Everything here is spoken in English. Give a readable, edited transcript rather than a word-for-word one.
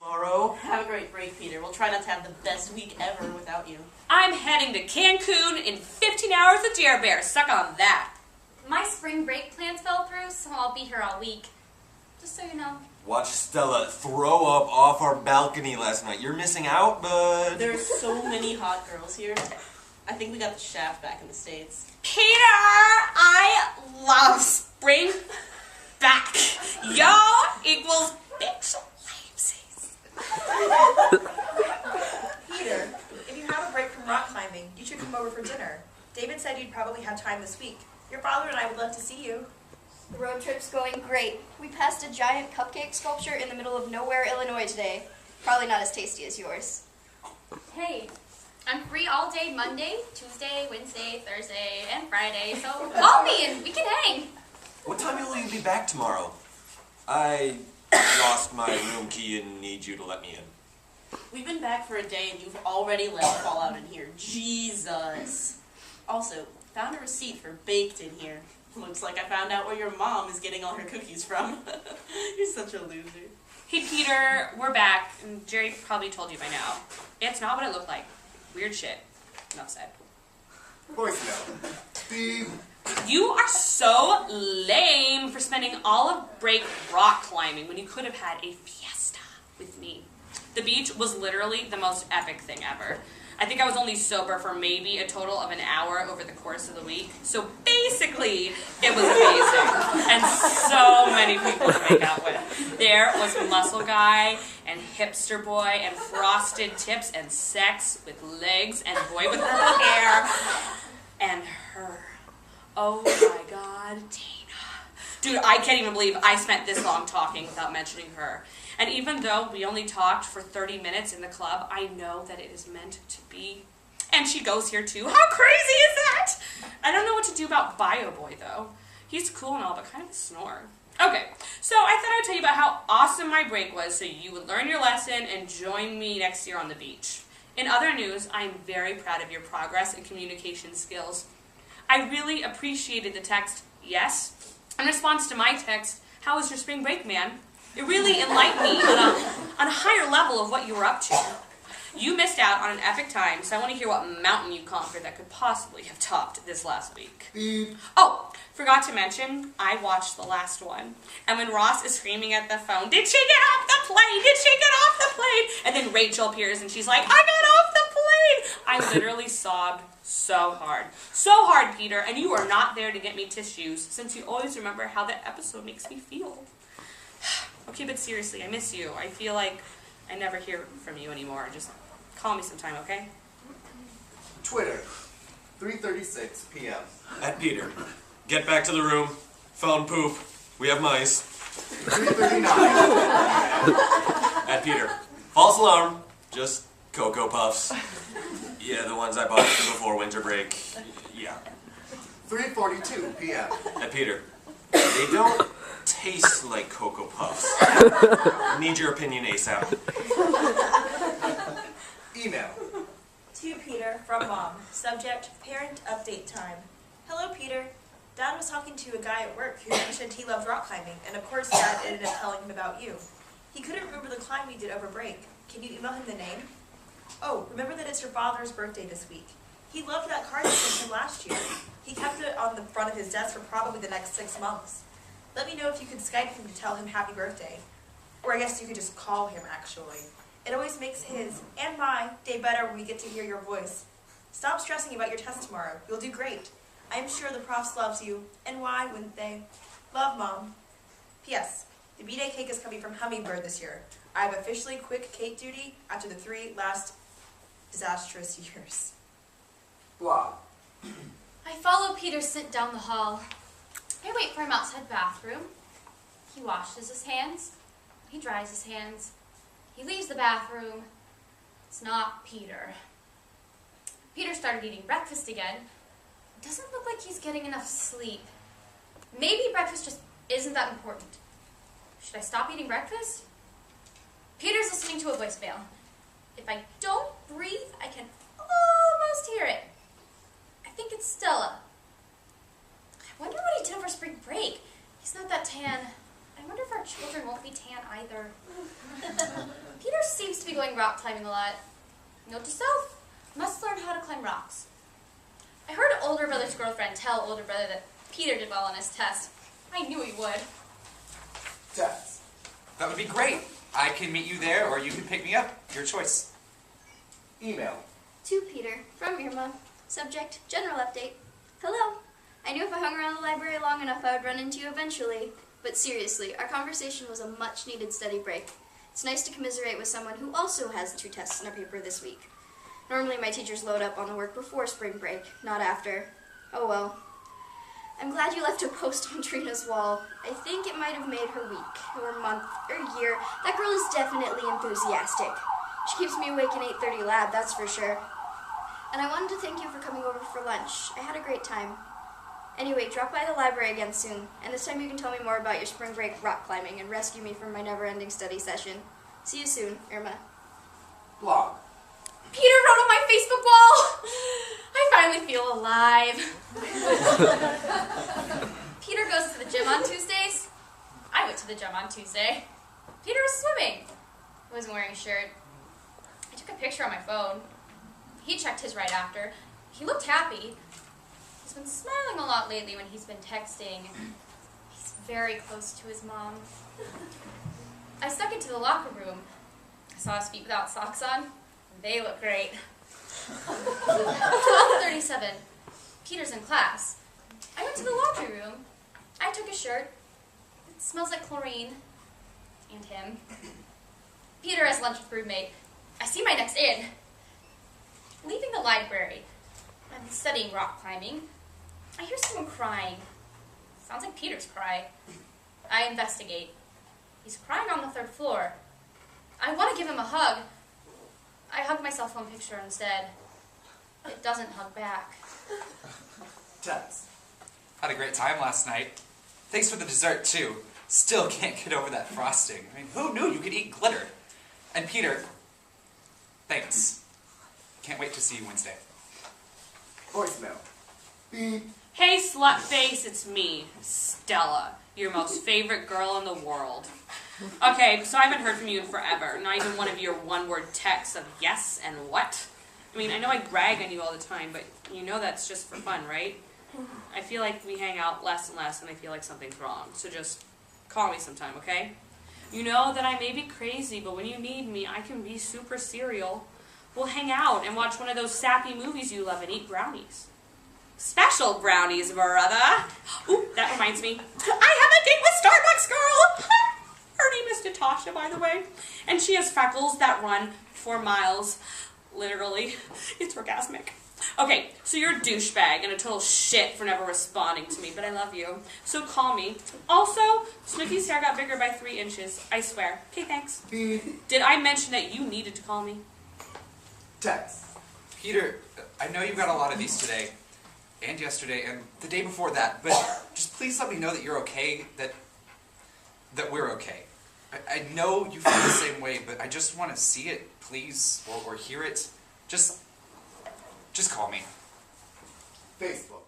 Tomorrow. Have a great break, Peter. We'll try not to have the best week ever without you. I'm heading to Cancun in 15 hours with Jer Bear. Suck on that. My spring break plans fell through, so I'll be here all week. Just so you know. Watch Stella throw up off our balcony last night. You're missing out, bud. There's so many hot girls here. I think we got the shaft back in the States. Peter, I love spring back. Yo equals bitch. Peter, if you have a break from rock climbing, you should come over for dinner. David said you'd probably have time this week. Your father and I would love to see you. The road trip's going great. We passed a giant cupcake sculpture in the middle of nowhere, Illinois today. Probably not as tasty as yours. Hey, I'm free all day Monday, Tuesday, Wednesday, Thursday, and Friday, so call me and we can hang. What time will you be back tomorrow? I lost my room key and need you to let me in. We've been back for a day and you've already let it fall out in here. Jesus. Also, found a receipt for baked in here. Looks like I found out where your mom is getting all her cookies from. You're such a loser. Hey Peter, we're back. And Jerry probably told you by now. It's not what it looked like. Weird shit. Enough said. Voicemail. Steve. You are so lame for spending all of break rock climbing when you could have had a fiesta with me. The beach was literally the most epic thing ever. I think I was only sober for maybe a total of an hour over the course of the week. So basically, it was amazing. And so many people to make out with. There was Muscle Guy and Hipster Boy and Frosted Tips and Sex with Legs and Boy with Purple Hair and her. Oh my God, Tina. Dude, I can't even believe I spent this long talking without mentioning her. And even though we only talked for 30 minutes in the club, I know that it is meant to be. And she goes here too. How crazy is that? I don't know what to do about Bio Boy though. He's cool and all, but kind of a snore. Okay, so I thought I'd tell you about how awesome my break was so you would learn your lesson and join me next year on the beach. In other news, I am very proud of your progress and communication skills. I really appreciated the text, yes, in response to my text, how was your spring break, man? It really enlightened me on a higher level of what you were up to. You missed out on an epic time, so I want to hear what mountain you conquered that could possibly have topped this last week. Steve. Oh, forgot to mention, I watched the last one. And when Ross is screaming at the phone, did she get off the plane? Did she get off the plane? And then Rachel appears and she's like, I got off the plane! I literally sobbed so hard. So hard, Peter, and you are not there to get me tissues, since you always remember how that episode makes me feel. Okay, but seriously, I miss you. I feel like I never hear from you anymore. Just call me sometime, okay? Twitter. 3:36 p.m. At Peter. Get back to the room. Phone poop. We have mice. 3:39. At Peter. False alarm. Just Cocoa Puffs. Yeah, the ones I bought before winter break. Yeah. 3:42 p.m. At Peter. They don't taste like Cocoa Puffs. Need your opinion ASAP. Email. To you, Peter, from Mom. Subject, parent update time. Hello, Peter. Dad was talking to a guy at work who mentioned he loved rock climbing, and of course Dad ended up telling him about you. He couldn't remember the climb we did over break. Can you email him the name? Oh, remember that it's your father's birthday this week. He loved that card you sent him last year. He kept it on the front of his desk for probably the next 6 months. Let me know if you could Skype him to tell him happy birthday. Or I guess you could just call him, actually. It always makes his, and my, day better when we get to hear your voice. Stop stressing about your test tomorrow. You'll do great. I'm sure the profs loves you, and why wouldn't they? Love, Mom. P.S. The B-Day cake is coming from Hummingbird this year. I have officially quit cake duty after the 3 last disastrous years. Blah. I follow Peter scent down the hall. I wait for him outside the bathroom. He washes his hands. He dries his hands. He leaves the bathroom. It's not Peter. Peter started eating breakfast again. Doesn't look like he's getting enough sleep. Maybe breakfast just isn't that important. Should I stop eating breakfast? Peter's listening to a voicemail. If I don't breathe, I can almost hear it. I think it's Stella. I wonder what he did over spring break. He's not that tan. I wonder if our children won't be tan either. Peter seems to be going rock climbing a lot. Note to self, must learn how to climb rocks. I heard older brother's girlfriend tell older brother that Peter did well on his test. I knew he would. Text. That would be great. I can meet you there, or you can pick me up. Your choice. Email. To Peter, from Irma. Subject, general update. Hello. I knew if I hung around the library long enough I would run into you eventually. But seriously, our conversation was a much-needed study break. It's nice to commiserate with someone who also has 2 tests in a paper this week. Normally my teachers load up on the work before spring break, not after. Oh well. I'm glad you left a post on Trina's wall. I think it might have made her week, or month, or year. That girl is definitely enthusiastic. She keeps me awake in 8:30 lab, that's for sure. And I wanted to thank you for coming over for lunch. I had a great time. Anyway, drop by the library again soon, and this time you can tell me more about your spring break rock climbing and rescue me from my never-ending study session. See you soon, Irma. Blog. Peter wrote on my Facebook wall! I finally feel alive. Peter goes to the gym on Tuesdays. I went to the gym on Tuesday. Peter was swimming. He wasn't wearing a shirt. I took a picture on my phone. He checked his right after. He looked happy. He's been smiling a lot lately when he's been texting. He's very close to his mom. I snuck into the locker room. I saw his feet without socks on. They look great. 12:37. Peter's in class. I went to the laundry room. I took a shirt. It smells like chlorine. And him. Peter has lunch with roommate. I see my next in. Leaving the library. I'm studying rock climbing. I hear someone crying. Sounds like Peter's cry. I investigate. He's crying on the 3rd floor. I want to give him a hug. I hug my cell phone picture instead. It doesn't hug back. Text. Had a great time last night. Thanks for the dessert, too. Still can't get over that frosting. I mean, who knew you could eat glitter? And Peter, thanks. Can't wait to see you Wednesday. Voicemail. Beep. Hey, slutface, it's me, Stella, your most favorite girl in the world. Okay, so I haven't heard from you in forever. Not even one of your one-word texts of yes and what. I mean, I know I brag on you all the time, but you know that's just for fun, right? I feel like we hang out less and less, and I feel like something's wrong. So just call me sometime, okay? You know that I may be crazy, but when you need me, I can be super serial. We'll hang out and watch one of those sappy movies you love and eat brownies. Special brownies, brother. Ooh, that reminds me. I have a date with Starbucks girl. Her name is Natasha, by the way. And she has freckles that run for miles. Literally. It's orgasmic. Okay, so you're a douchebag and a total shit for never responding to me, but I love you. So call me. Also, Snooki's hair got bigger by 3 inches. I swear. Okay, thanks. Beep. Did I mention that you needed to call me? Text. Peter, I know you got a lot of these today, and yesterday, and the day before that, but just please let me know that you're okay, that we're okay. I know you feel the same way, but I just want to see it, please, or hear it. Just call me. Facebook.